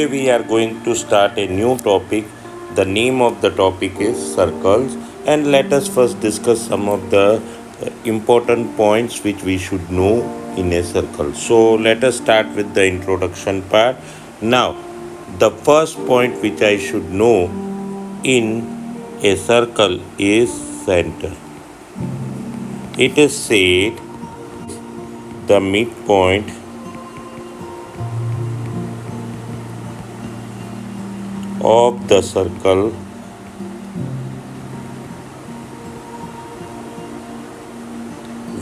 Today we are going to start a new topic. The name of the topic is circles, and let us first discuss some of the important points which we should know in a circle. So let us start with the introduction part. Now, the first point which I should know in a circle is center. It is said the midpoint of the circle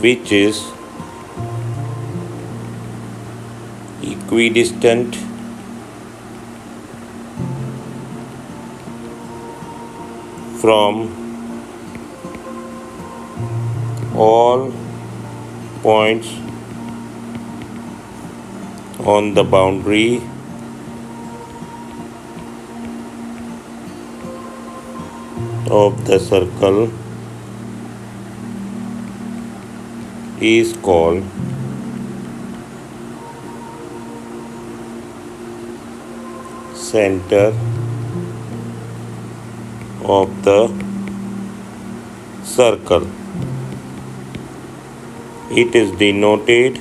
which is equidistant from all points on the boundary of the circle is called center of the circle. It is denoted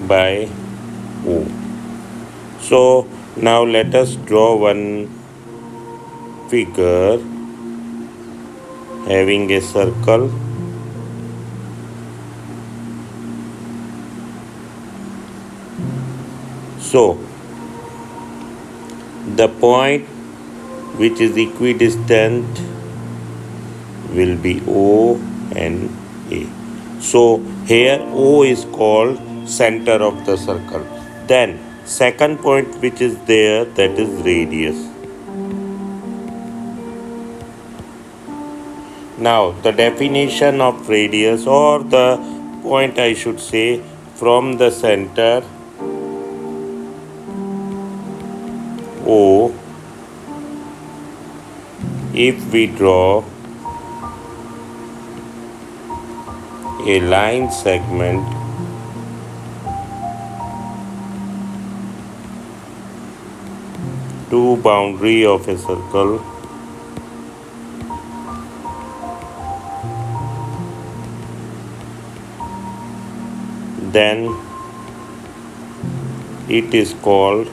by O. So now let us draw one figure having a circle. So the point which is equidistant will be O and A. So here O is called center of the circle. Then second point which is there, that is radius. Now the definition of radius, or the point I should say, from the center O, if we draw a line segment to boundary of a circle, then it is called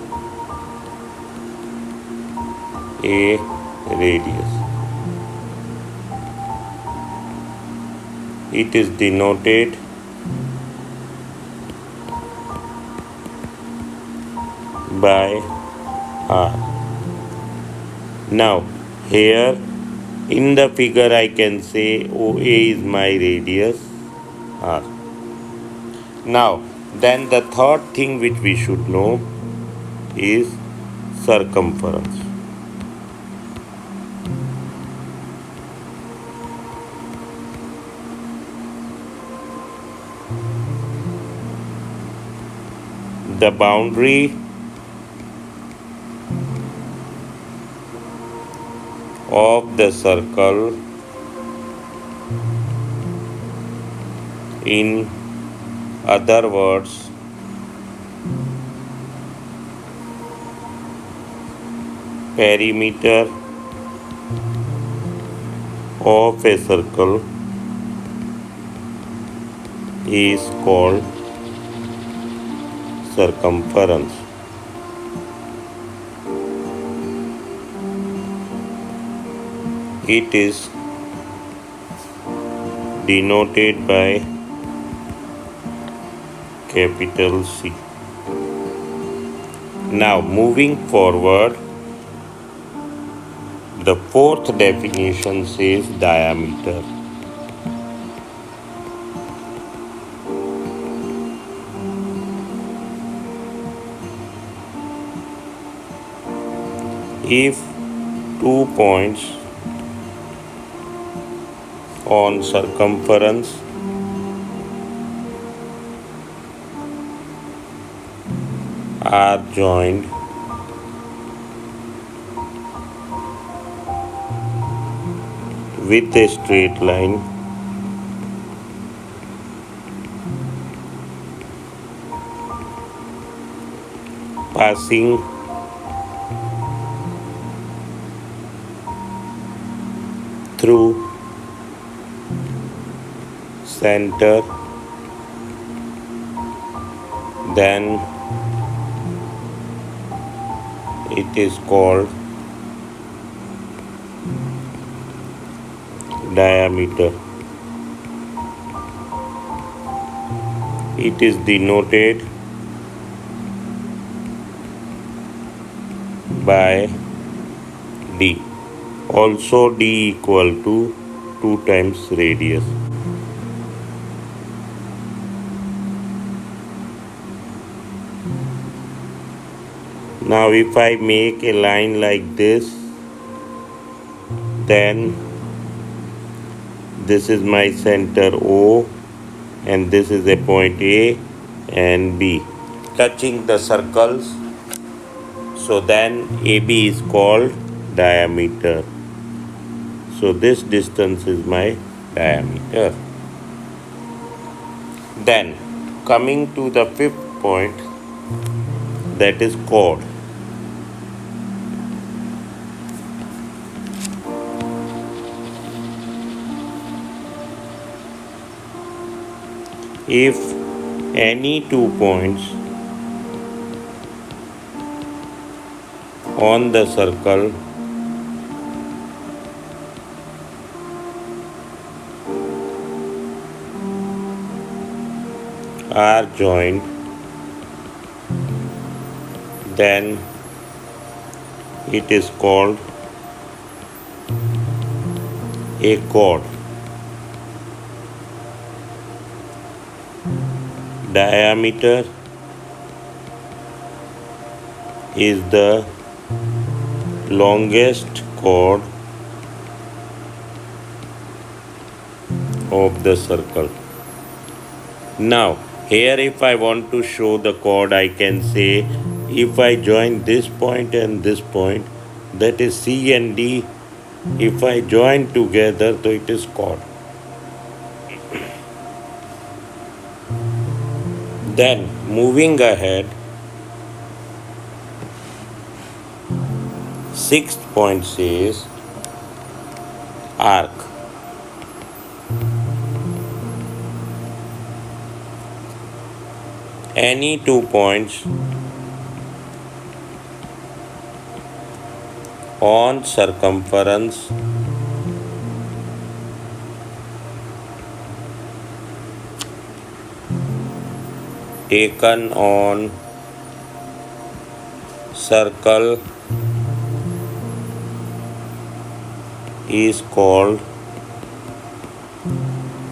a radius. It is denoted by R. Now here in the figure I can say OA is my radius R. Now then the third thing which we should know is circumference. The boundary of the circle, in other words, perimeter of a circle, is called circumference. It is denoted by capital C. Now moving forward, the fourth definition says diameter. If 2 points on circumference are joined with a straight line, passing through center, then it is called diameter. It is denoted by D. Also D equal to 2 times radius. Now if I make a line like this, then this is my center O and this is a point A and B touching the circles. So then AB is called diameter. So this distance is my diameter. Then coming to the fifth point, that is chord. If any 2 points on the circle are joined, then it is called a chord. Diameter is the longest chord of the circle. Now here if I want to show the chord, I can say if I join this point and this point, that is C and D, if I join together, so it is chord. Then moving ahead, sixth point says arc. Any 2 points on circumference taken on circle is called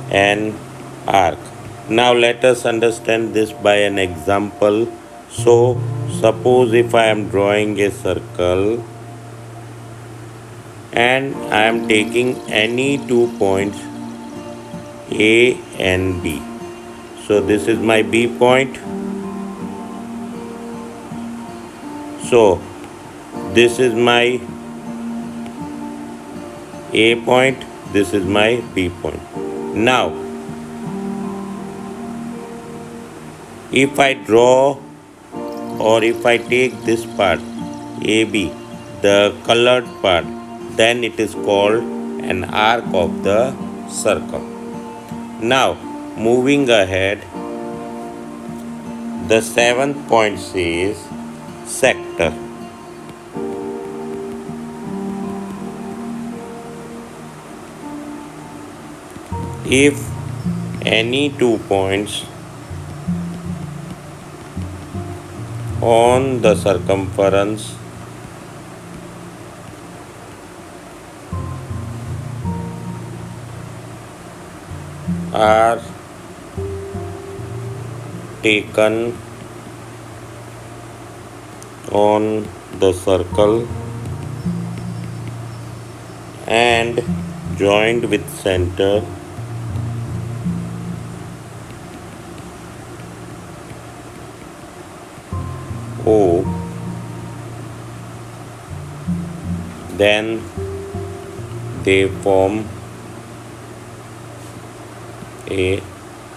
an arc. Now let us understand this by an example. So suppose if I am drawing a circle and I am taking any 2 points A and B. So this is my B point. So this is my A point, this is my B point. Now if I draw or if I take this part AB, the colored part, then it is called an arc of the circle. Now moving ahead, the seventh point says sector. If any 2 points on the circumference are taken on the circle and joined with center O, then they form a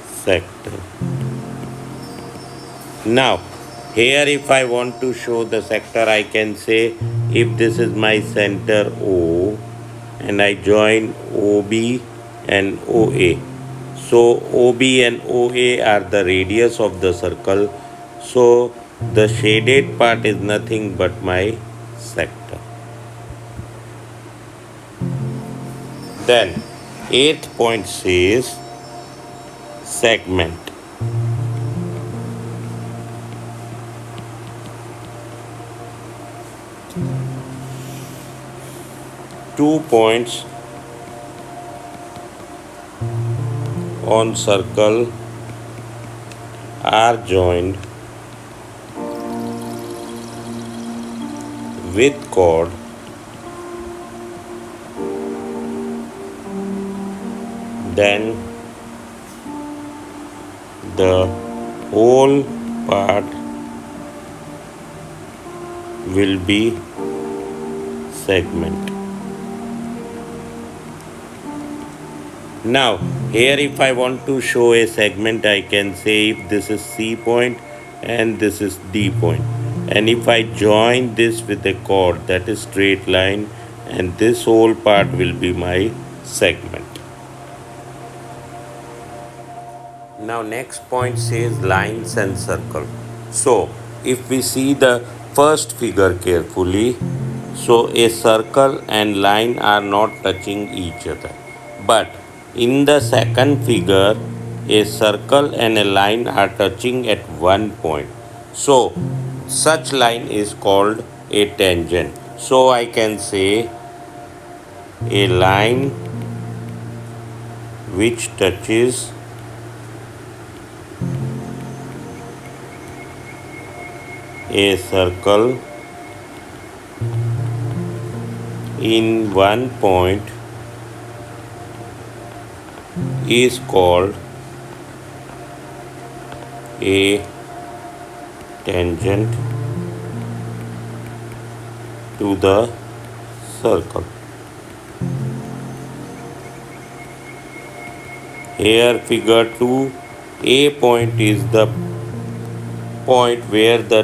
sector. Now Here if I want to show the sector, I can say if this is my center O and I join OB and OA. So OB and OA are the radius of the circle. So the shaded part is nothing but my sector. Then eighth point says segment. Two points on circle are joined with chord then the whole part will be segment. Now here if I want to show a segment, I can say if this is C point and this is D point, and if I join this with a chord, that is straight line, and this whole part will be my segment. Now next point says lines and circle. So if we see the first figure carefully, so a circle and line are not touching each other. But in the second figure, a circle and a line are touching at one point. So such line is called a tangent. So I can say a line which touches a circle in one point is called a tangent to the circle. Here figure 2, A point is the point where the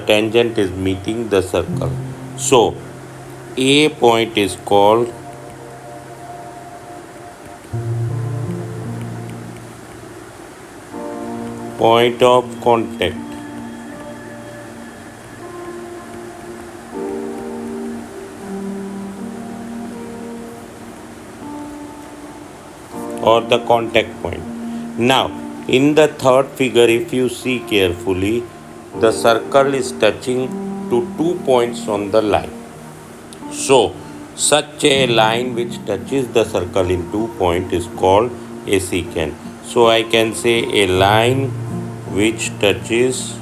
tangent is meeting the circle. So A point is called point of contact. Or the contact point. Now in the third figure, if you see carefully, the circle is touching to 2 points on the line. So such a line which touches the circle in 2 points is called a secant. So I can say a line which touches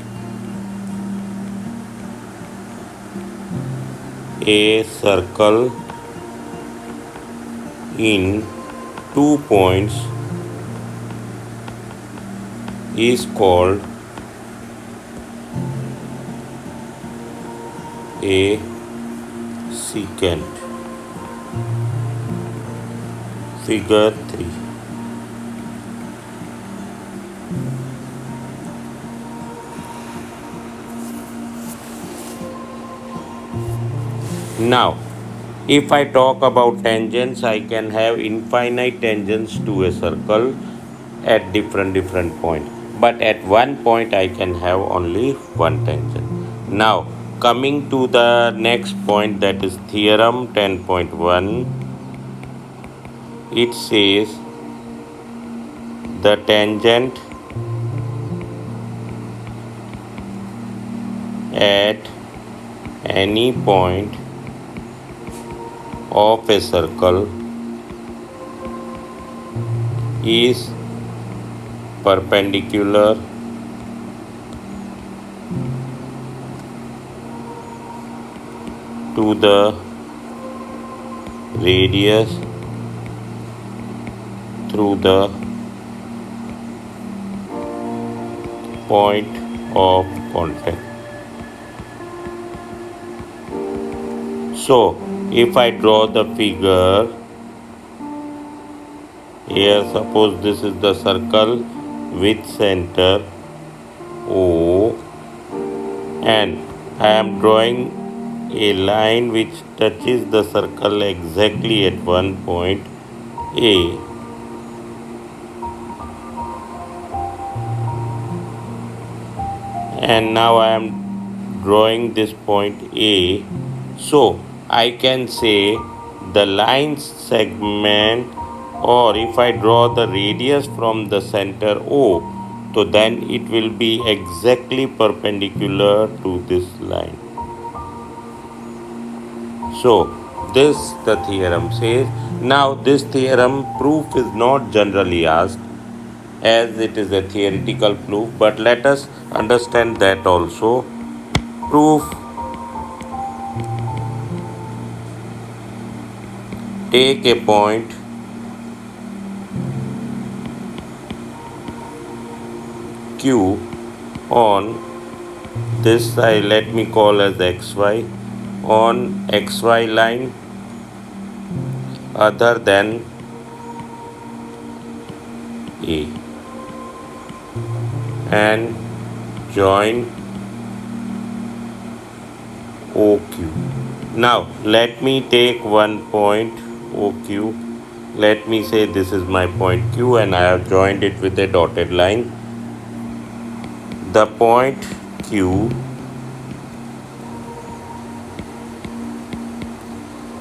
a circle in 2 points is called a secant. Figure 3. Now if I talk about tangents, I can have infinite tangents to a circle at different points, but at one point I can have only one tangent. Now coming to the next point, that is theorem 10.1, it says the tangent at any point of a circle is perpendicular to the radius through the point of contact. So if I draw the figure, here suppose this is the circle with center O and I am drawing a line which touches the circle exactly at one point A, and now I am drawing this point A. So I can say the line segment, or if I draw the radius from the center O, so then it will be exactly perpendicular to this line. So this the theorem says. Now this theorem proof is not generally asked, as it is a theoretical proof, but let us understand that also. Proof: take a point Q on this side, let me call as xy, on xy line other than A, and join OQ. Now let me take one point OQ. Let me say this is my point Q and I have joined it with a dotted line. The point Q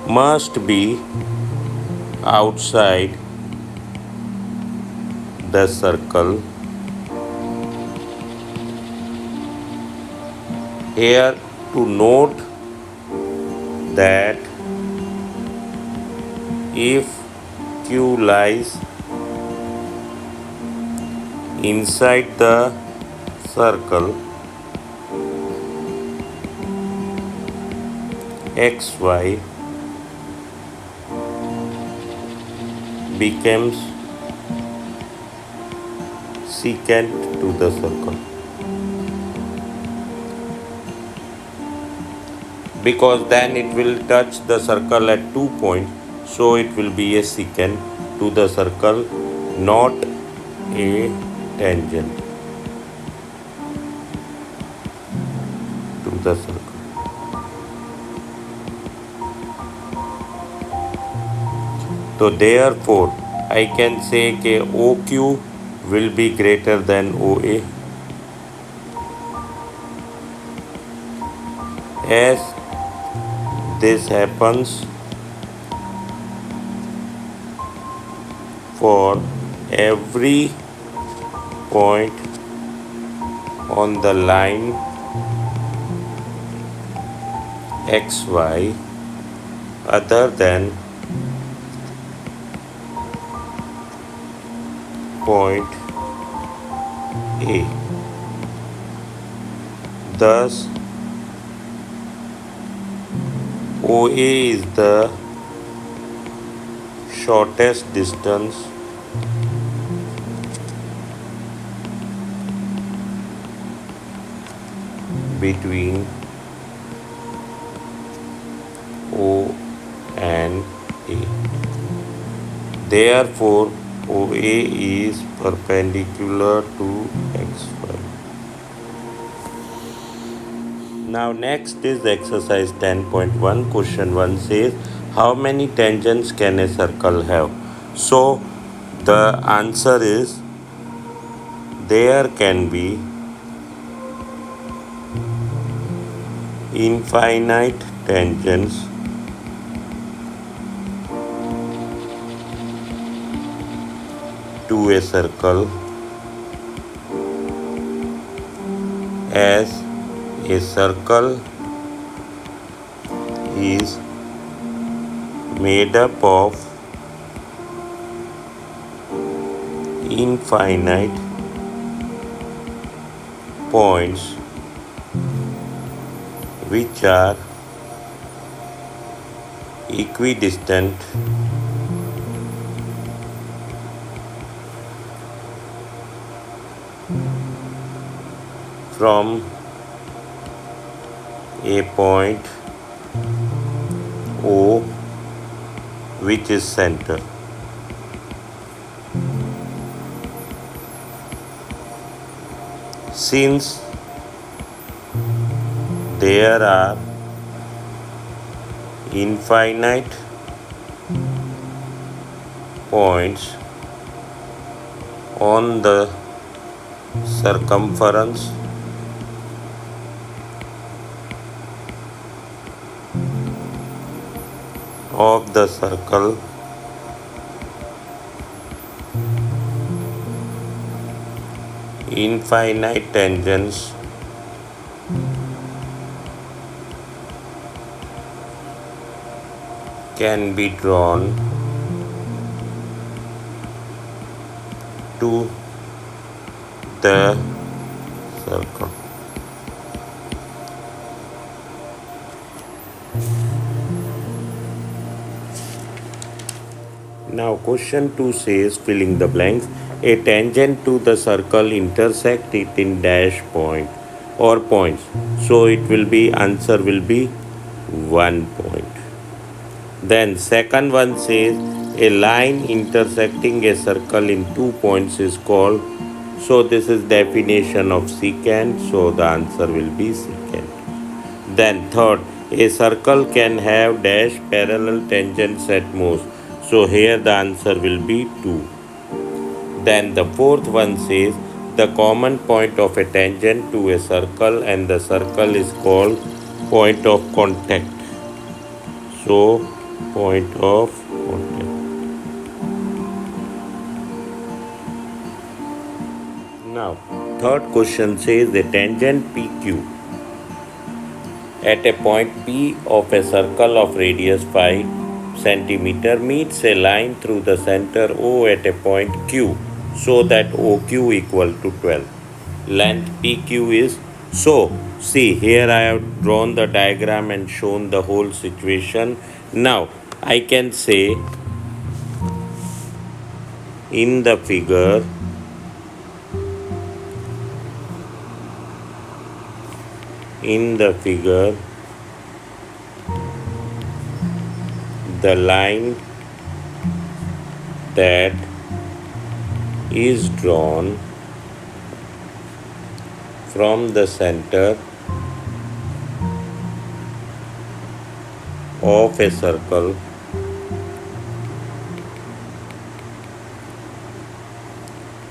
must be outside the circle. Here to note that if Q lies inside the circle xy becomes secant to the circle, because then it will touch the circle at 2 points, so it will be a secant to the circle, not a tangent to the circle. So therefore I can say that OQ will be greater than OA, as this happens for every point on the line xy other than point A. Thus OA is the shortest distance between O and A. Therefore, OA is perpendicular to xy. Now next is exercise 10.1. Question 1 says, how many tangents can a circle have? So the answer is, there can be infinite tangents to a circle, as a circle is made up of infinite points which are equidistant from a point O, which is center. Since there are infinite points on the circumference of the circle infinite tangents can be drawn to the circle. Now question 2 says filling the blanks. A tangent to the circle intersect it in dash point or points. So it will be answer will be 1 point. Then second one says a line intersecting a circle in 2 points is called. So this is definition of secant. So the answer will be secant. Then third, a circle can have dash parallel tangents at most. So here the answer will be 2. Then the fourth one says the common point of a tangent to a circle and the circle is called point of contact. So point of contact. Now third question says the tangent PQ at a point P of a circle of radius 5 centimeter meets a line through the center O at a point Q so that OQ equal to 12. Length PQ is, so see here I have drawn the diagram and shown the whole situation. Now I can say in the figure the line that is drawn from the center of a circle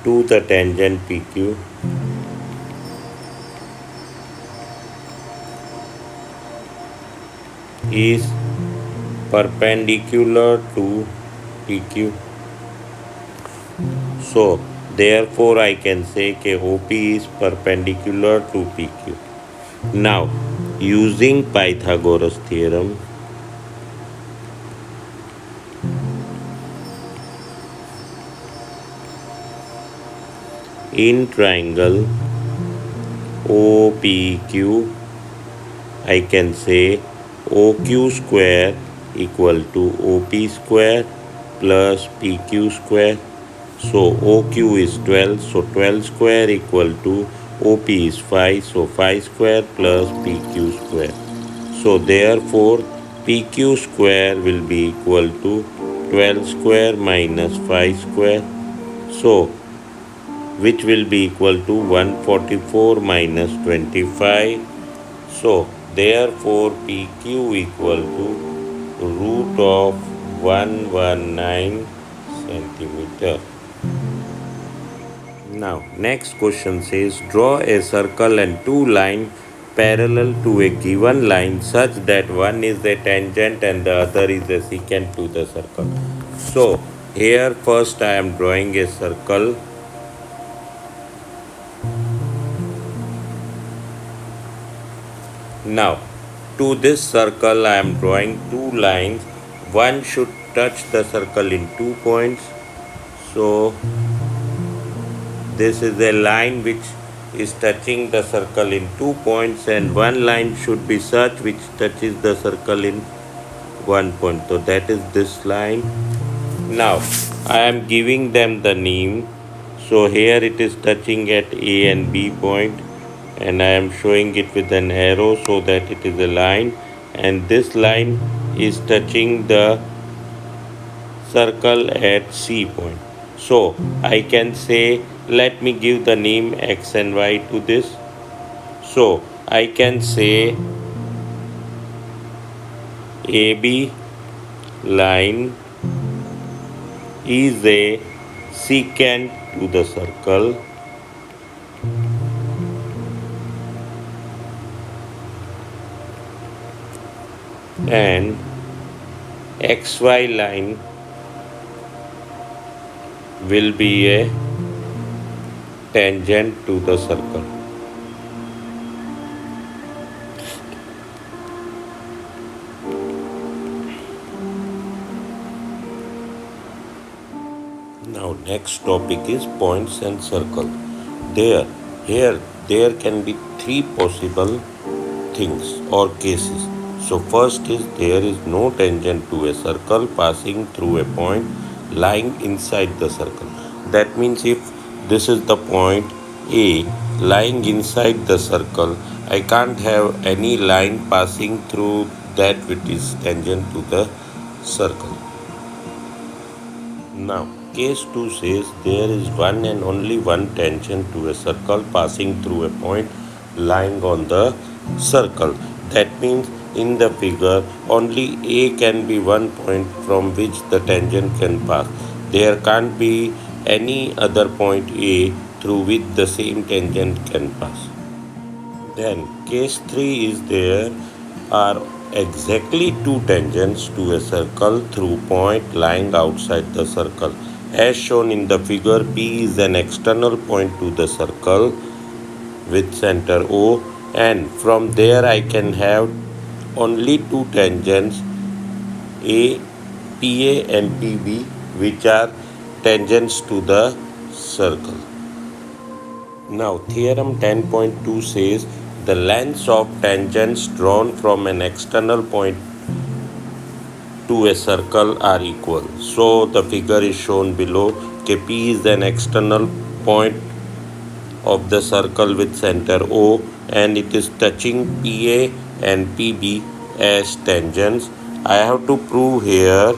to the tangent PQ is perpendicular to PQ. So therefore I can say that OP is perpendicular to PQ. Now using Pythagoras theorem, in triangle OPQ I can say OQ square equal to OP square plus PQ square. So OQ is 12, so 12 square equal to OP is 5, so 5 square plus PQ square. So therefore PQ square will be equal to 12 square minus 5 square. So which will be equal to 144 minus 25. So therefore PQ equal to root of 119 centimeter. Now next question says draw a circle and two lines parallel to a given line such that one is a tangent and the other is a secant to the circle. So here first I am drawing a circle. Now to this circle I am drawing two lines. One should touch the circle in 2 points. So this is a line which is touching the circle in 2 points and one line should be such which touches the circle in 1 point. So that is this line. Now I am giving them the name. So here it is touching at A and B point and I am showing it with an arrow so that it is a line, and this line is touching the circle at C point. So I can say, let me give the name X and Y to this. So I can say AB line is a secant to the circle and XY line will be a tangent to the circle. Now next topic is points and circle. There can be three possible things or cases. So first is there is no tangent to a circle passing through a point lying inside the circle. That means if this is the point A lying inside the circle, I can't have any line passing through that which is tangent to the circle. Now, case 2 says there is one and only one tangent to a circle passing through a point lying on the circle. That means in the figure only A can be one point from which the tangent can pass. There can't be any other point A through which the same tangent can pass. Then case 3 is there are exactly two tangents to a circle through point lying outside the circle. As shown in the figure, P is an external point to the circle with center O, and from there I can have only two tangents PA and PB, which are tangents to the circle. Now theorem 10.2 says the lengths of tangents drawn from an external point to a circle are equal. So the figure is shown below. P is an external point of the circle with center O, and it is touching PA and PB as tangents. I have to prove here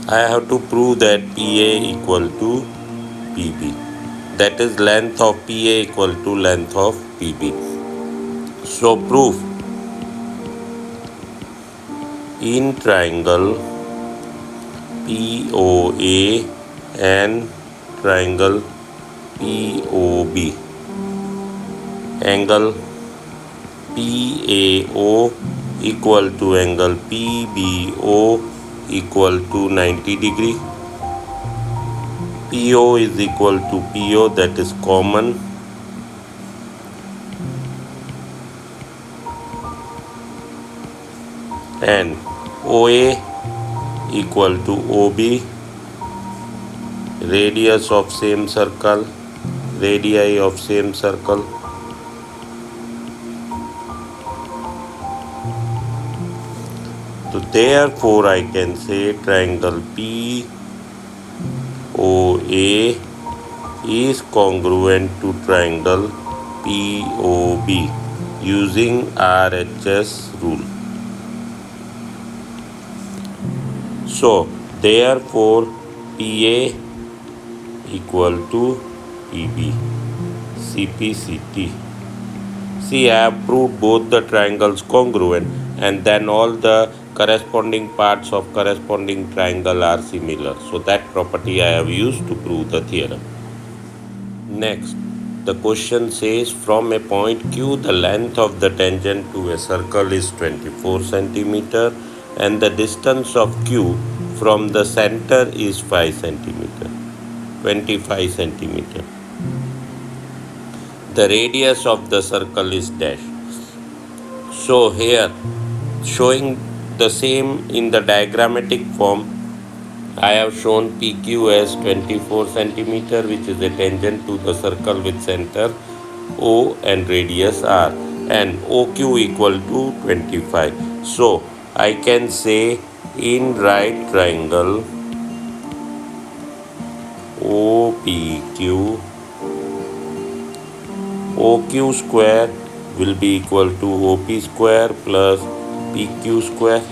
that PA equal to PB. That is length of PA equal to length of PB. So proof: in triangle POA and triangle POB, angle PAO equal to angle PBO equal to 90 degree. PO is equal to PO, that is common. And OA equal to OB, radius of same circle, radii of same circle. So therefore I can say triangle POA is congruent to triangle POB using RHS rule. So therefore PA equal to PB, CPCT. See, I have proved both the triangles congruent, and then all the corresponding parts of corresponding triangle are similar. So that property I have used to prove the theorem. Next, the question says from a point Q, the length of the tangent to a circle is 24 centimeter and the distance of Q from the center is 5 centimeter, 25 centimeter. The radius of the circle is dash. So here, showing the same in the diagrammatic form, I have shown PQ as 24 centimeter, which is a tangent to the circle with center O and radius R, and OQ equal to 25. So I can say in right triangle OPQ, OQ square will be equal to OP square plus PQ square.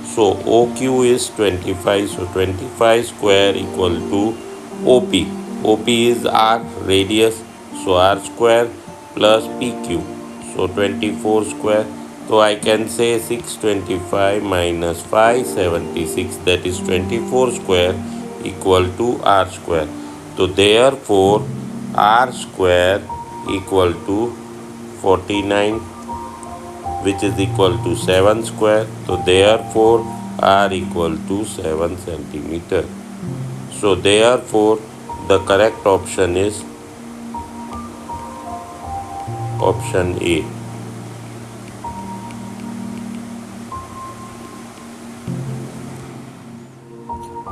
So OQ is 25, so 25 square equal to OP. OP is R, radius, so R square plus PQ. So 24 square. So I can say 625 minus 576, that is 24 square, equal to R square. So therefore R square equal to 49, which is equal to 7 square. So therefore R equal to 7 centimeter. So therefore the correct option is option A.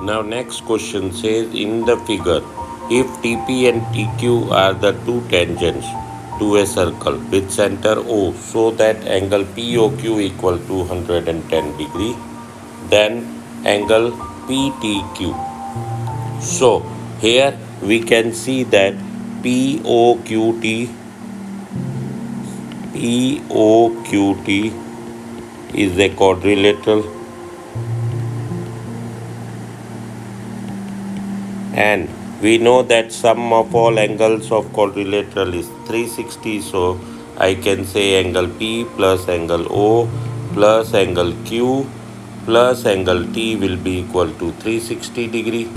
Now next question says, in the figure, if TP and TQ are the two tangents to a circle with center O, so that angle POQ equal to 110 degree, then angle PTQ. So here we can see that POQT is a quadrilateral, and we know that sum of all angles of quadrilateral is 360. So I can say angle P plus angle O plus angle Q plus angle T will be equal to 360 degree.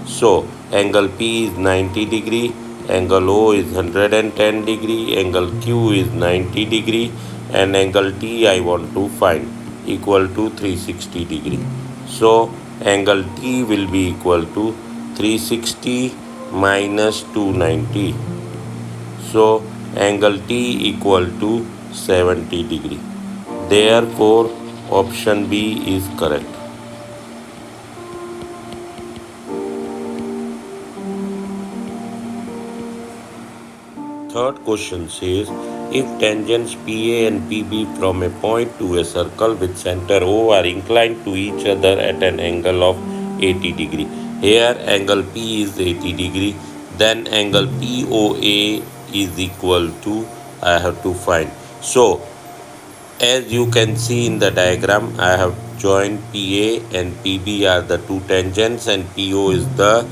So angle P is 90 degree, angle O is 110 degree, angle Q is 90 degree, and angle T I want to find, equal to 360 degree. So angle T will be equal to 360 minus 290. So angle T equal to 70 degree. Therefore option B is correct. Third question says, if tangents PA and PB from a point to a circle with center O are inclined to each other at an angle of 80 degree. Here angle P is 80 degree, then angle POA is equal to, I have to find. So as you can see in the diagram, I have joined PA and PB are the two tangents, and PO is the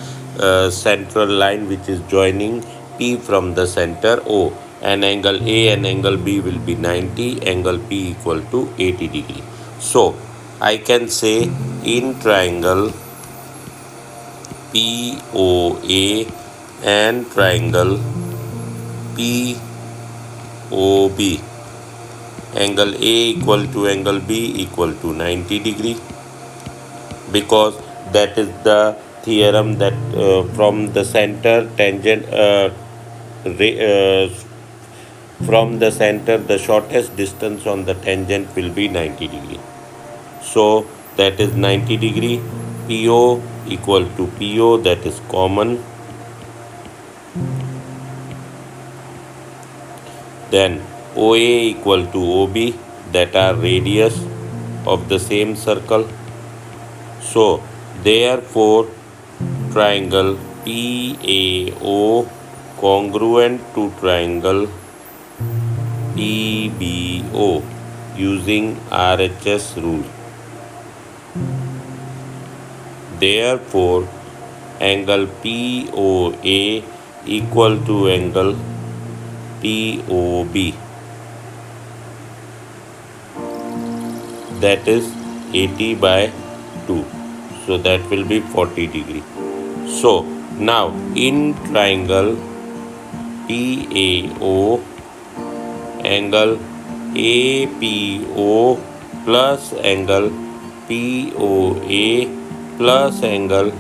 central line which is joining P from the center O, and angle A and angle B will be 90, angle P equal to 80 degree. So I can say in triangle POA and triangle POB, angle A equal to angle B equal to 90 degree, because that is the theorem that from the center tangent from the center the shortest distance on the tangent will be 90 degree. So that is 90 degree. PO equal to PO, that is common. Then OA equal to OB, that are radius of the same circle. So therefore triangle PAO congruent to triangle PBO using RHS rule. Therefore angle POA equal to angle POB, that is 80 by 2. So that will be 40 degree. So now in triangle PAO, angle APO plus angle POA plus angle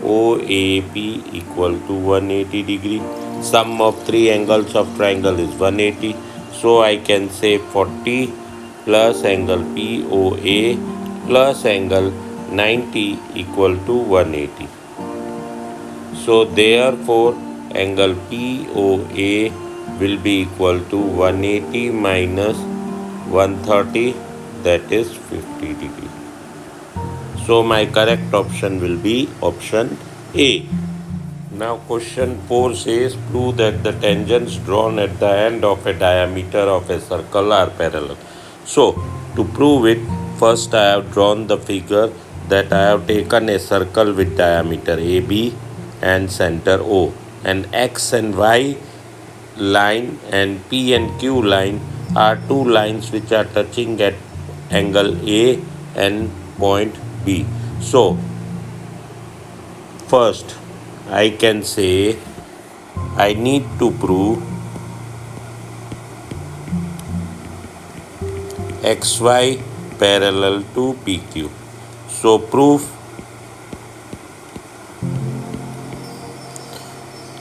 OAP equal to 180 degree. Sum of three angles of triangle is 180. So I can say 40 plus angle POA plus angle 90 equal to 180. So therefore angle POA will be equal to 180 minus 130, that is 50 degree. So my correct option will be option A. Now question 4 says, prove that the tangents drawn at the end of a diameter of a circle are parallel. So to prove it, first I have drawn the figure that I have taken a circle with diameter AB and center O, and X and Y line and P and Q line are two lines which are touching at angle A and point B. So first I can say I need to prove XY parallel to PQ. So proof,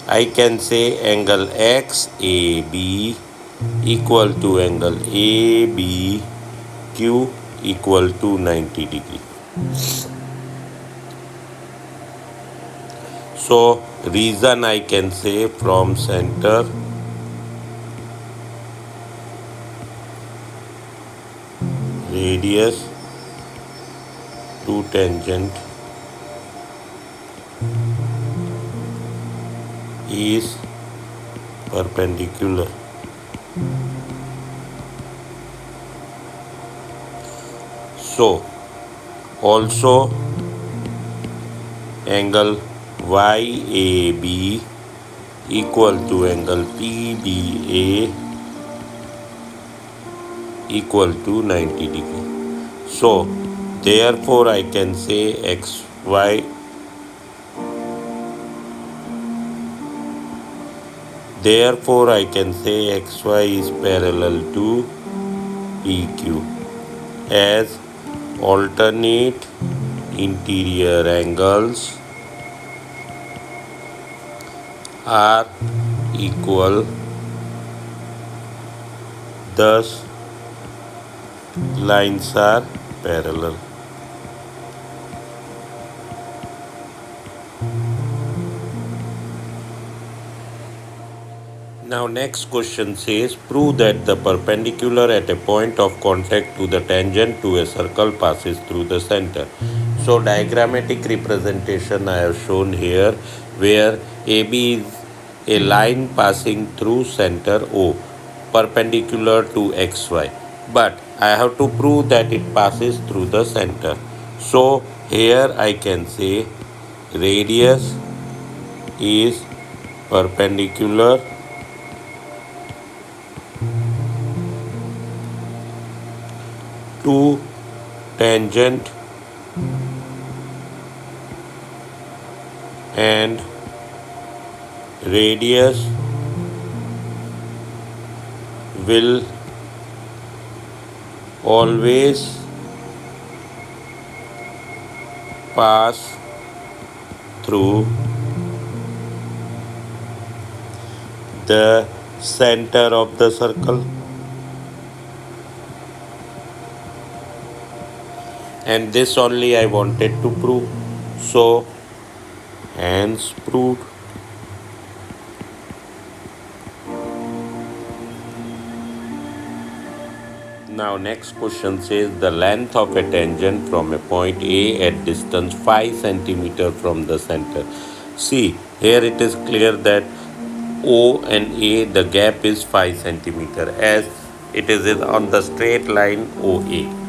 I can say angle XAB equal to angle ABQ equal to 90 degree. So reason I can say from center radius to tangent is perpendicular. So also angle YAB equal to angle PBA equal to 90 degree. So therefore I can say XY is parallel to PQ as alternate interior angles are equal, thus lines are parallel. Now next question says prove that the perpendicular at a point of contact to the tangent to a circle passes through the center. So diagrammatic representation I have shown here where AB is a line passing through center O perpendicular to XY, but I have to prove that it passes through the center. So here I can say radius is perpendicular to tangent and radius will always pass through the center of the circle. And this only I wanted to prove. So hence proved. Now next question says the length of a tangent from a point A at distance 5 cm from the center. See, here it is clear that O and A, the gap is 5 cm as it is on the straight line OA.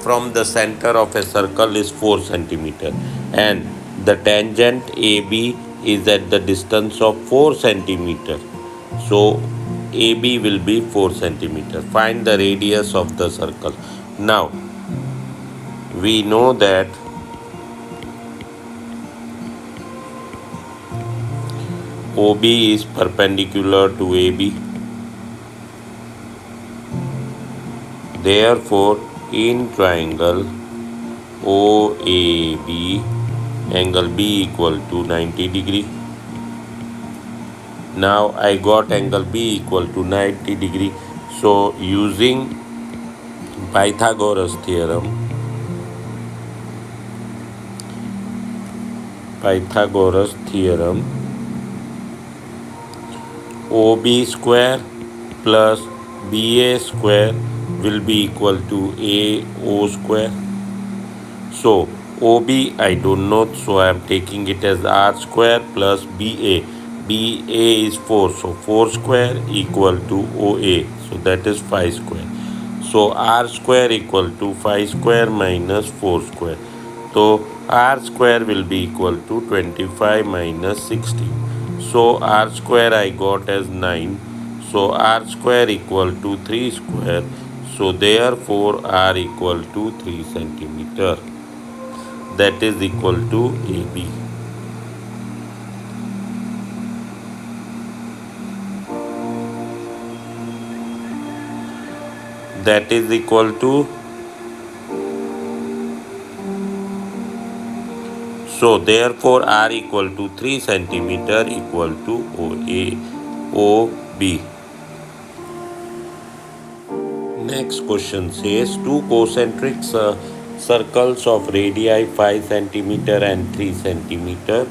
From the center of a circle is 4 cm and the tangent AB is at the distance of 4 cm. So AB will be 4 cm. Find the radius of the circle. Now we know that OB is perpendicular to AB. Therefore, in triangle OAB, angle B equal to 90 degree. Now I got angle B equal to 90 degree. So using Pythagoras theorem, OB square plus BA square will be equal to AO square. So OB I don't know, so I am taking it as R square plus BA. BA is 4, so 4 square equal to OA, so that is 5 square. So R square equal to 5 square minus 4 square. So R square will be equal to 25 minus 16. So r square I got as 9. So r square equal to 3 square. So therefore r equal to 3 centimeter. That is equal to AB. That is equal to, so therefore r equal to 3 centimeter equal to OB. Next question says two concentric circles of radii 5 centimeter and 3 centimeter.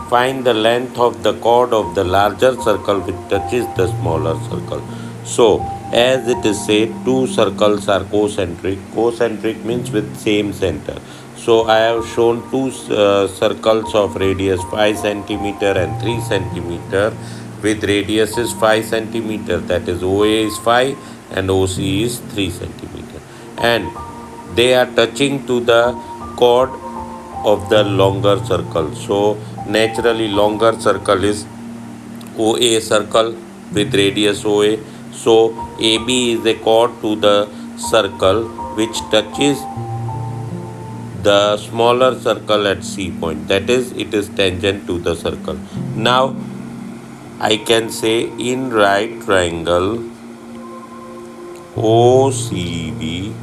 Find the length of the chord of the larger circle which touches the smaller circle. So, as it is said, two circles are concentric. Concentric means with same center. So, I have shown two circles of radius 5 centimeter and 3 centimeter with radius is 5 centimeter, that is OA is 5 and OC is 3 centimeter, and they are touching to the chord of the longer circle. So naturally longer circle is OA circle with radius OA. So AB is a chord to the circle which touches the smaller circle at C point, that is it is tangent to the circle. Now I can say in right triangle OCB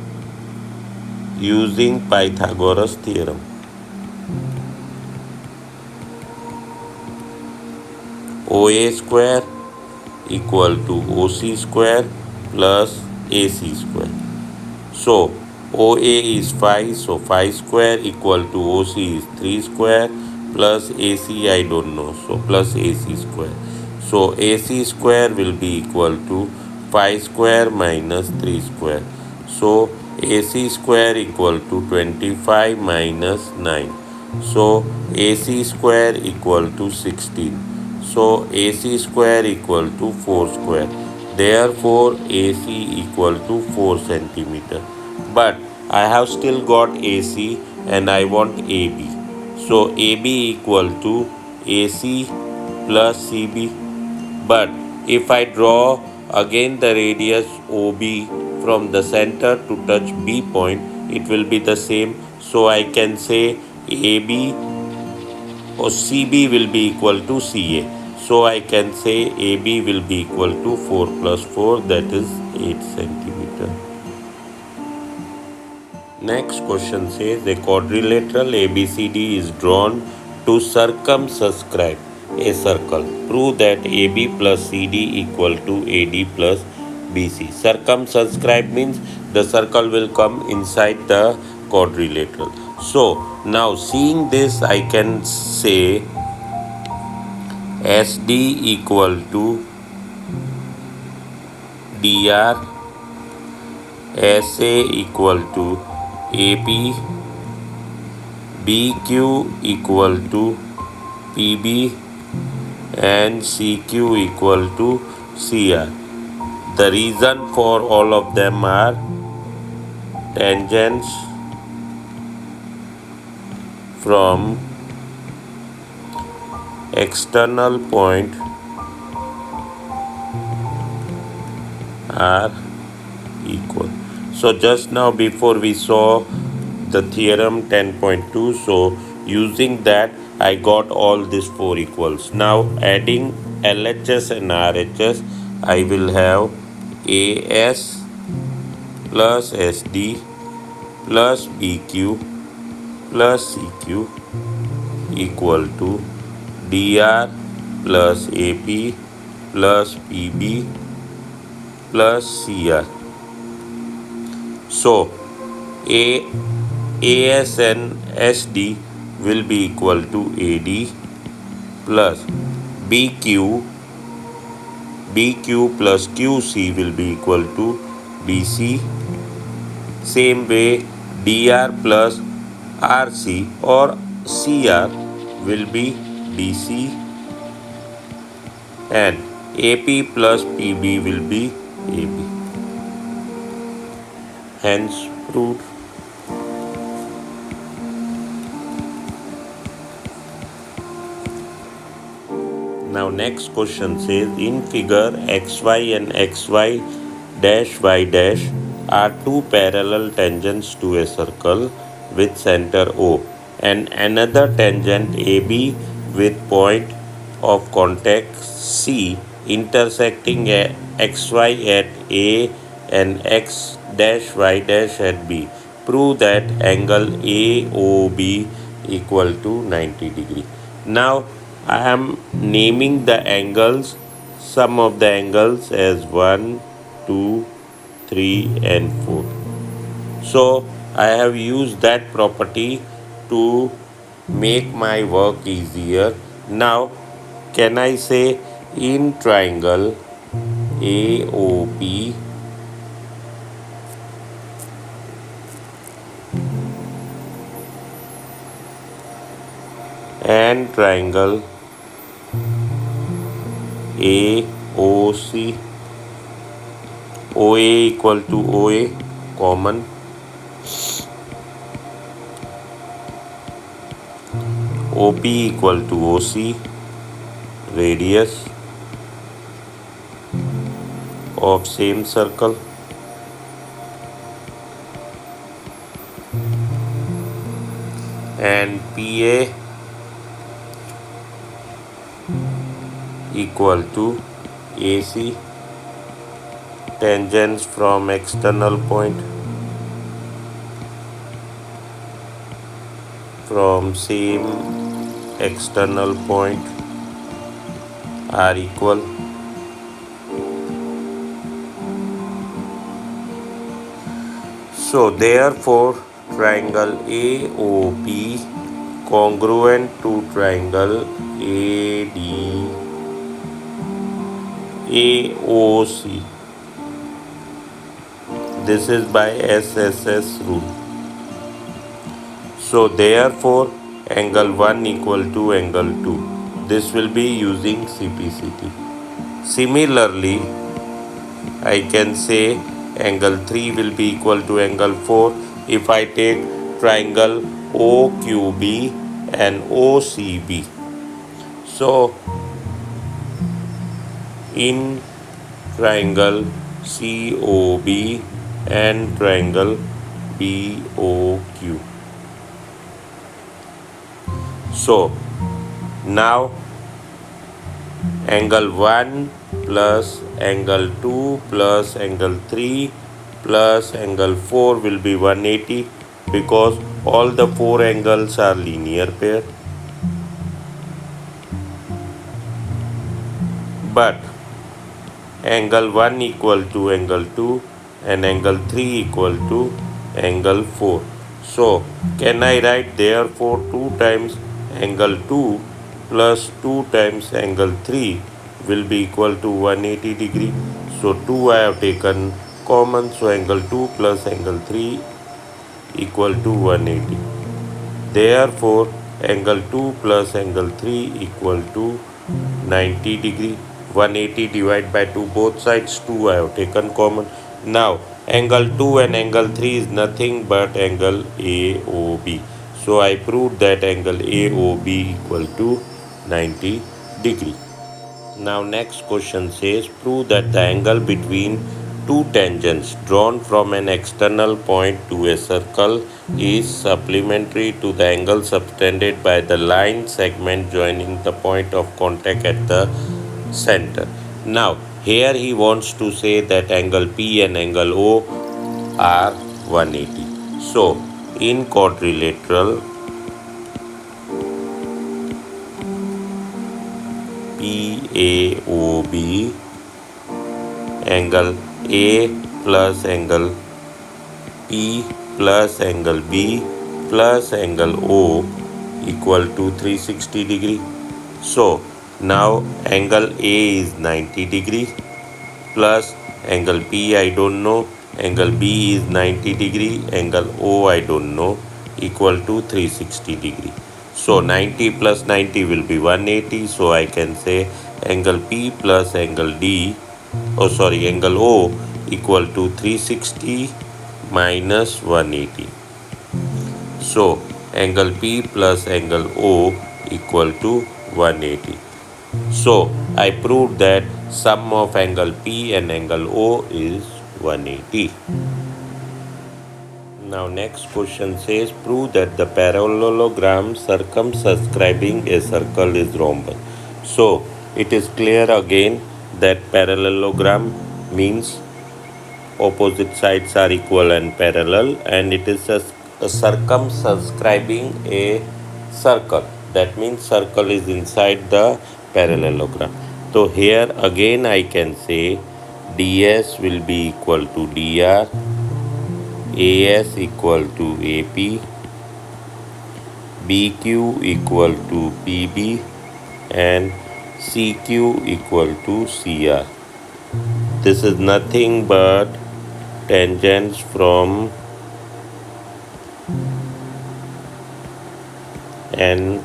using Pythagoras theorem. OA square equal to OC square plus AC square. So OA is 5, so 5 square equal to OC is 3 square plus AC I don't know, so plus AC square. So AC square will be equal to 5 square minus 3 square. So AC square equal to 25 minus 9. So AC square equal to 16. So AC square equal to 4 square. Therefore AC equal to 4 centimeter. But I have still got AC and I want AB. So AB equal to AC plus CB. But if I draw again the radius OB from the center to touch B point, it will be the same. So I can say AB or CB will be equal to CA. So I can say AB will be equal to 4 plus 4, that is 8 centimeter. Next question says a quadrilateral ABCD is drawn to circumscribe a circle. Prove that AB plus CD equal to AD plus BC. Circumscribe means the circle will come inside the quadrilateral. So now seeing this, I can say SD equal to DR, SA equal to AP, BQ equal to PB, and CQ equal to CR. The reason for all of them are tangents from external point are equal. So just now before we saw the theorem 10.2, so using that I got all these four equals. Now adding LHS and RHS, I will have AS plus SD plus BQ plus CQ equal to DR plus AP plus PB plus CR. So AS and SD will be equal to AD plus BQ plus QC will be equal to BC. Same way DR plus RC or CR will be DC, and AP plus PB will be AB. Hence proved. Now next question says, in figure xy and xy dash y dash are two parallel tangents to a circle with center O, and another tangent AB with point of contact C intersecting xy at A and x dash y dash at B. Prove that angle AOB equal to 90 degree. Now I am naming the angles, some of the angles as 1, 2, 3 and 4. So I have used that property to make my work easier. Now can I say, in triangle AOP and triangle AOC, OA equal to OA common, OP equal to OC radius of same circle, and PA equal to AC tangents from external point from same external point are equal. So therefore triangle AOP congruent to triangle AOC. This is by SSS rule. So therefore angle 1 equal to angle 2. This will be using CPCT. Similarly, I can say angle 3 will be equal to angle 4 if I take triangle OQB and OCB. So in triangle COB and triangle BOQ. So now angle 1 plus angle 2 plus angle 3 plus angle 4 will be 180 because all the four angles are linear pair. But angle 1 equal to angle 2 and angle 3 equal to angle 4. So can I write therefore 2 times angle 2 plus 2 times angle 3 will be equal to 180 degree. So 2 I have taken common, so angle 2 plus angle 3 equal to 180. Therefore angle 2 plus angle 3 equal to 90 degree. 180 divided by 2 both sides, 2 I have taken common. Now angle 2 and angle 3 is nothing but angle AOB. So I proved that angle AOB equal to 90 degree. Now next question says, prove that the angle between two tangents drawn from an external point to a circle is supplementary to the angle subtended by the line segment joining the point of contact at the center. Now here he wants to say that angle P and angle O are 180. So in quadrilateral PAOB, angle A plus angle P plus angle B plus angle O equal to 360 degree. So now angle A is 90 degree plus angle P I don't know, angle B is 90 degree, angle O I don't know, equal to 360 degree. So 90 plus 90 will be 180. So I can say angle P plus angle angle O equal to 360 minus 180. So angle P plus angle O equal to 180. So I proved that sum of angle P and angle O is 180. Now next question says prove that the parallelogram circumscribing a circle is rhombus. So it is clear again that parallelogram means opposite sides are equal and parallel, and it is a circumscribing a circle. That means circle is inside the parallelogram. So here again I can say ds will be equal to dr, as equal to ap, bq equal to pb, and cq equal to cr. This is nothing but tangents from an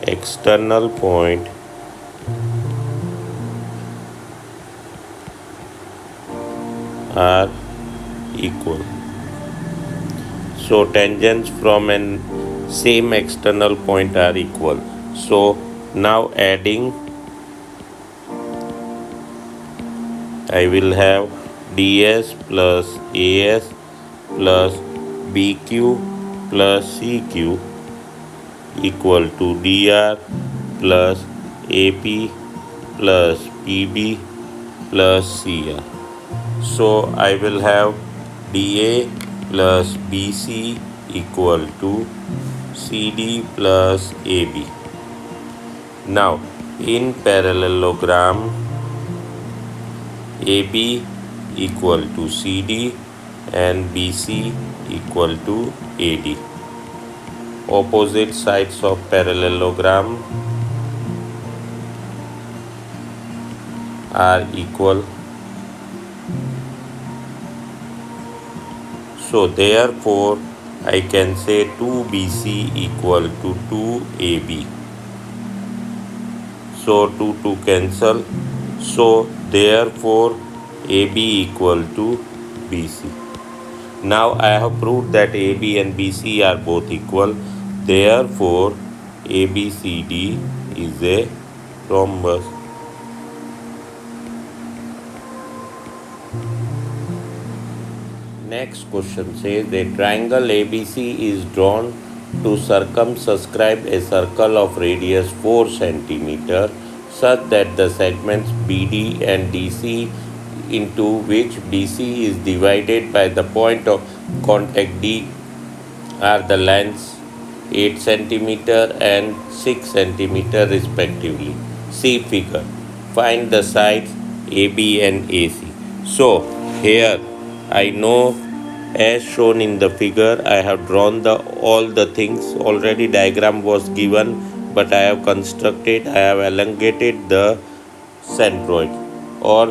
external point are equal. So tangents from an same external point are equal. So now adding, I will have ds plus as plus bq plus cq equal to dr plus ap plus pb plus cr. So I will have dA plus BC equal to CD plus AB. Now in parallelogram, AB equal to CD and BC equal to AD. Opposite sides of parallelogram are equal. So therefore I can say 2BC equal to 2AB. So 2 cancel. So therefore AB equal to BC. Now I have proved that AB and BC are both equal. Therefore ABCD is a rhombus. Next question says a triangle ABC is drawn to circumscribe a circle of radius 4 cm such that the segments BD and DC into which BC is divided by the point of contact D are the lengths 8 cm and 6 cm respectively. See figure. Find the sides AB and AC. So here I know as shown in the figure, I have drawn all the things. Already diagram was given, but I have constructed, I have elongated the centroid or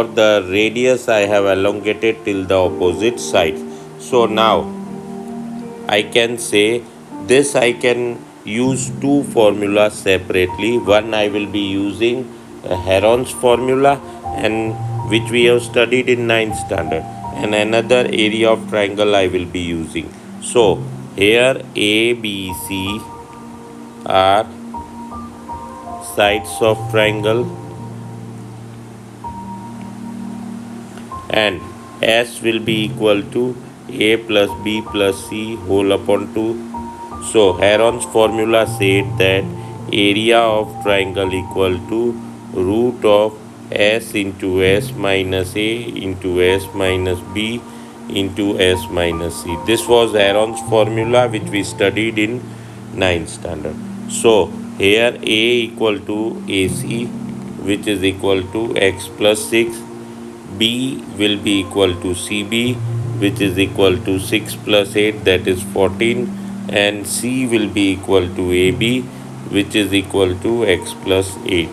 the radius I have elongated till the opposite side. So now I can say this, I can use two formulas separately. One I will be using Heron's formula, and which we have studied in 9th standard, and another area of triangle I will be using. So here A, B, C are sides of triangle and S will be equal to A plus B plus C whole upon 2. So Heron's formula said that area of triangle equal to root of S into S minus A into S minus B into S minus C. This was Heron's formula which we studied in 9th standard. So here A equal to AC, which is equal to X plus 6. B will be equal to CB, which is equal to 6 plus 8, that is 14, and C will be equal to AB, which is equal to X plus 8.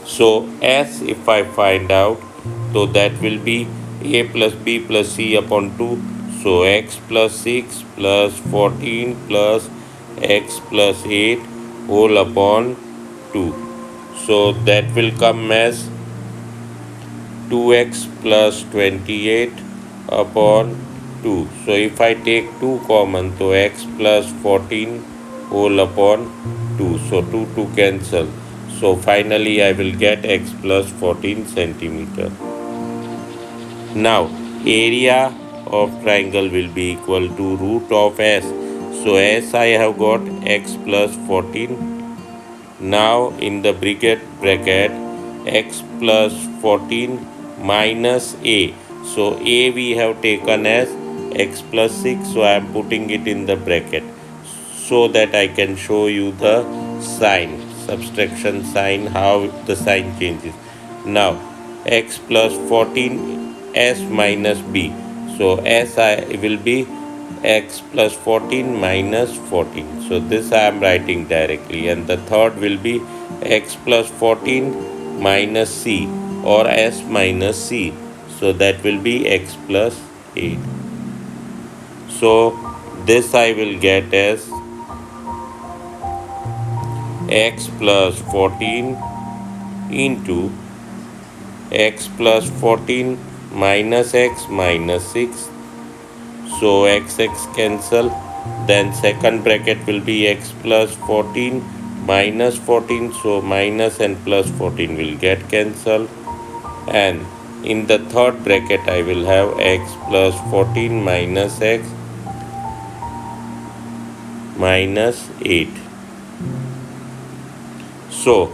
So S, if I find out, so that will be A plus B plus C upon 2. So X plus 6 plus 14 plus X plus 8 whole upon 2. So that will come as 2x plus 28 upon 2. So if I take 2 common, so x plus 14 whole upon 2. So 2 cancel. So finally I will get x plus 14 centimeter. Now area of triangle will be equal to root of s. So s I have got x plus 14. Now in the bracket x plus 14 minus a. So a we have taken as x plus 6. So I am putting it in the bracket so that I can show you the sign, subtraction sign, how the sign changes. Now x plus 14 s minus b. So s will be x plus 14 minus 14. So this I am writing directly, and the third will be x plus 14 minus c or s minus c. So that will be x plus 8. So this I will get as x plus 14 into x plus 14 minus x minus 6. So x cancel. Then second bracket will be x plus 14 minus 14. So minus and plus 14 will get cancelled. And in the third bracket I will have x plus 14 minus x minus 8. So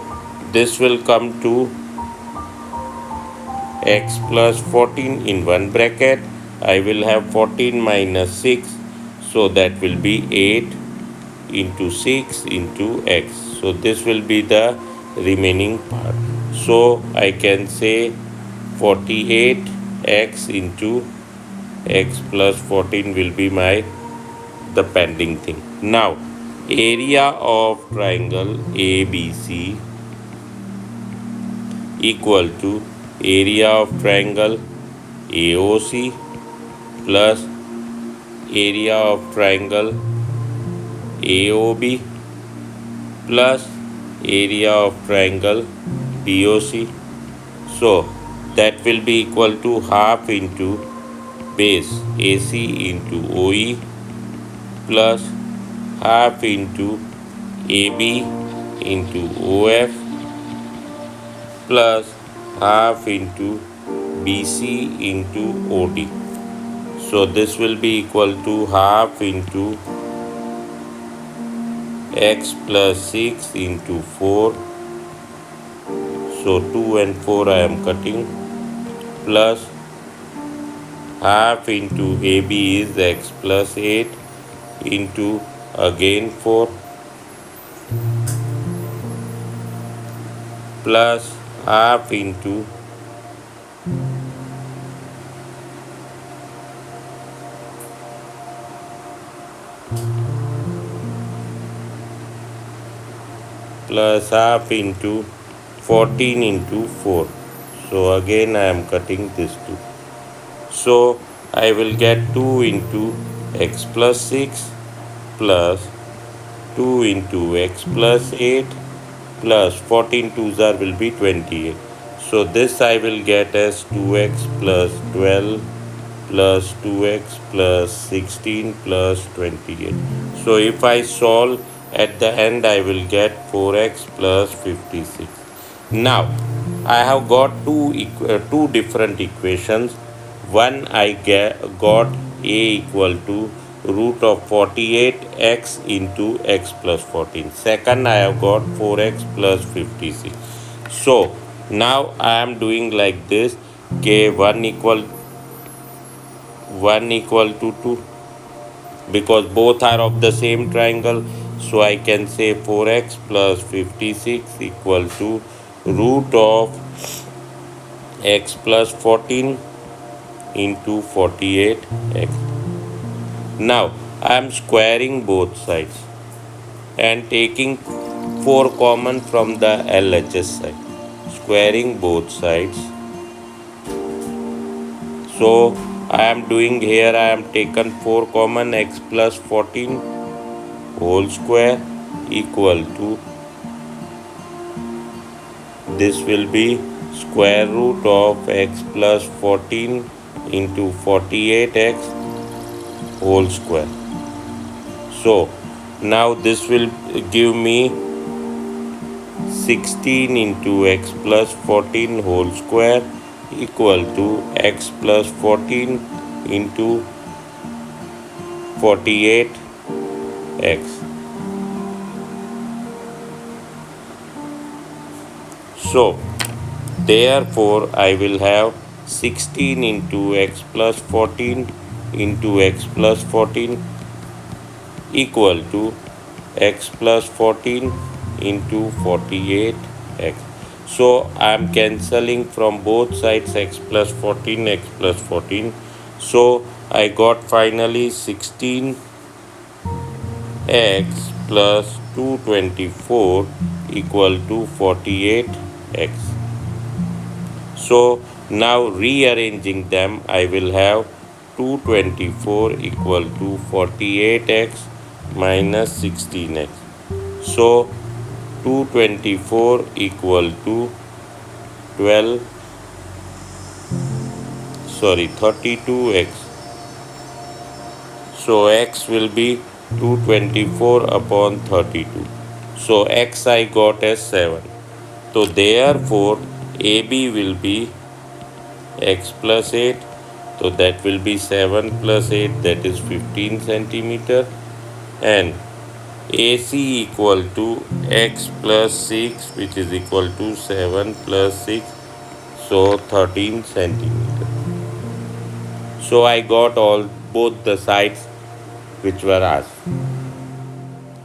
this will come to x plus 14 in one bracket. I will have 14 minus 6. So that will be 8 into 6 into x. So this will be the remaining part. So I can say 48x into x plus 14 will be the pending thing. Now area of triangle ABC equal to area of triangle AOC plus area of triangle AOB plus area of triangle BOC. So that will be equal to half into base AC into OE plus half into AB into OF plus half into BC into OD. So this will be equal to half into x plus 6 into 4. So 2 and 4 I am cutting, plus half into AB is x plus 8 into again 4 plus half into plus half into 14 into 4. So again I am cutting this 2. So I will get 2 into x plus 6 plus 2 into x plus 8 plus 14 twos are will be 28. So this I will get as 2x plus 12 plus 2x plus 16 plus 28. So if I solve at the end I will get 4x plus 56. Now I have got two different equations. One I got a equal to root of 48x into x plus 14. Second I have got 4x plus 56. So now I am doing like this. K 1 equal to 2 because both are of the same triangle. So I can say 4x plus 56 equal to root of x plus 14 into 48x. Now I am squaring both sides and taking 4 common from the LHS side. Squaring both sides. So I am doing here, I am taken 4 common, x plus 14 whole square equal to, this will be square root of x plus 14 into 48x whole square. So now this will give me 16 into x plus 14 whole square equal to x plus 14 into 48x. So therefore I will have 16 into x plus 14 into x plus 14 equal to x plus 14 into 48x. So I am cancelling from both sides x plus 14, x plus 14. So I got finally 16x plus 224 equal to 48x. So now rearranging them, I will have 224 equal to 48x minus 16x. So 224 equal to 32x. So x will be 224 upon 32. So x I got as 7. So therefore AB will be x plus 8. So that will be 7 plus 8, that is 15 centimeter. And AC equal to x plus 6, which is equal to 7 plus 6, so 13 centimeter. So I got both the sides which were asked.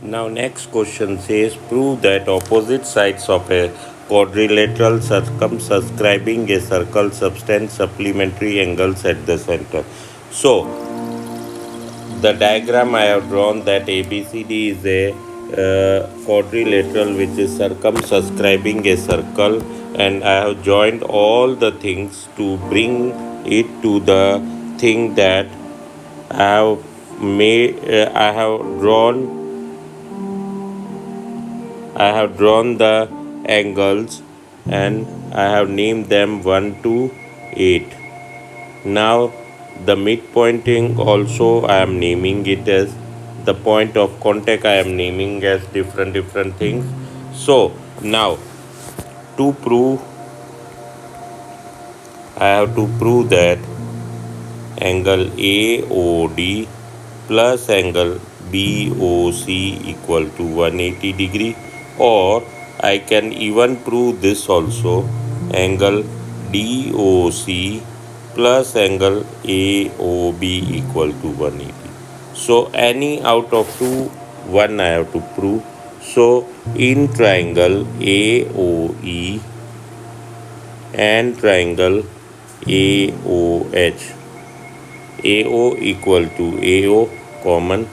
Now next question says, prove that opposite sides of a quadrilateral circumscribing a circle subtend supplementary angles at the center. So the diagram I have drawn, that ABCD is a quadrilateral which is circumscribing a circle, and I have joined all the things to bring it to the thing that I have made. I have drawn the angles and I have named them 1 to 8. Now the midpointing also I am naming it as the point of contact, I am naming as different things. So now to prove, I have to prove that angle AOD plus angle BOC equal to 180 degree, or I can even prove this also, angle DOC plus angle AOB equal to 180. So any out of two, one I have to prove. So in triangle AOE and triangle AOH, AO equal to AO common,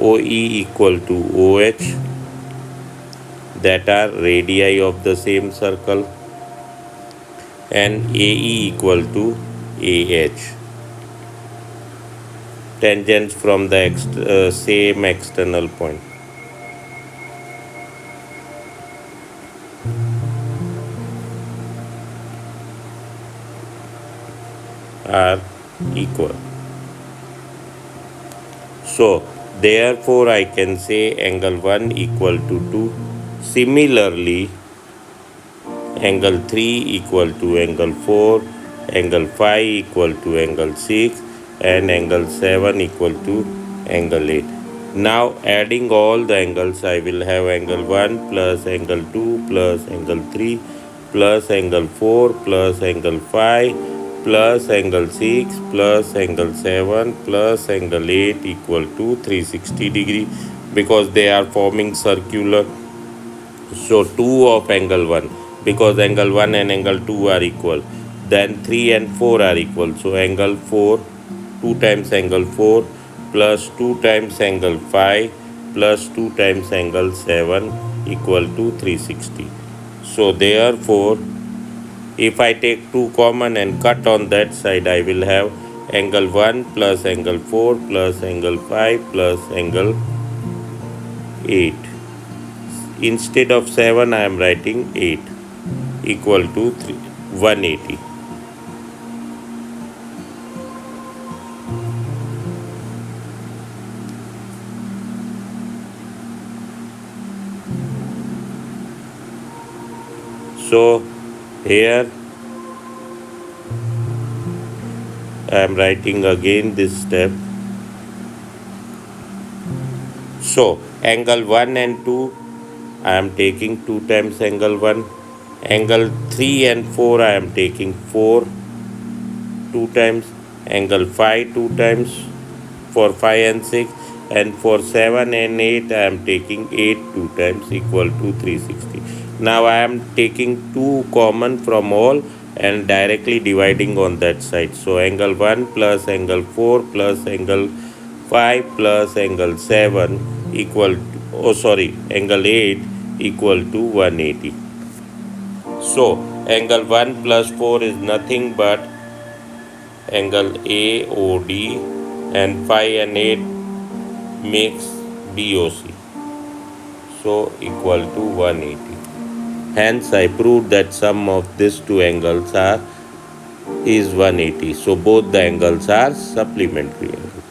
OE equal to OH, that are radii of the same circle, and AE equal to AH, tangents from the same external point, are equal. So therefore I can say angle 1 equal to 2. Similarly, angle 3 equal to angle 4, angle 5 equal to angle 6, and angle 7 equal to angle 8. Now adding all the angles, I will have angle 1 plus angle 2 plus angle 3 plus angle 4 plus angle 5 plus angle 6 plus angle 7 plus angle 8 equal to 360 degree, because they are forming circular. So 2 of angle 1, because angle 1 and angle 2 are equal, then 3 and 4 are equal. So angle 4, 2 times angle 4 plus 2 times angle 5 plus 2 times angle 7 equal to 360. So therefore if I take 2 common and cut on that side, I will have angle 1 plus angle 4 plus angle 5 plus angle 8. Instead of 7 I am writing 8 equal to 180. So here I am writing again this step. So angle 1 and 2 I am taking 2 times angle 1. Angle 3 and 4 I am taking 4 2 times. Angle 5 2 times for 5 and 6, and for 7 and 8 I am taking 8 2 times equal to 360. Now I am taking 2 common from all and directly dividing on that side. So angle 1 plus angle 4 plus angle 5 plus angle 7 equal to, angle 8 equal to 180. So angle 1 plus 4 is nothing but angle AOD, and 5 and 8 makes BOC. So equal to 180. Hence I proved that sum of these two angles is 180. So both the angles are supplementary angles.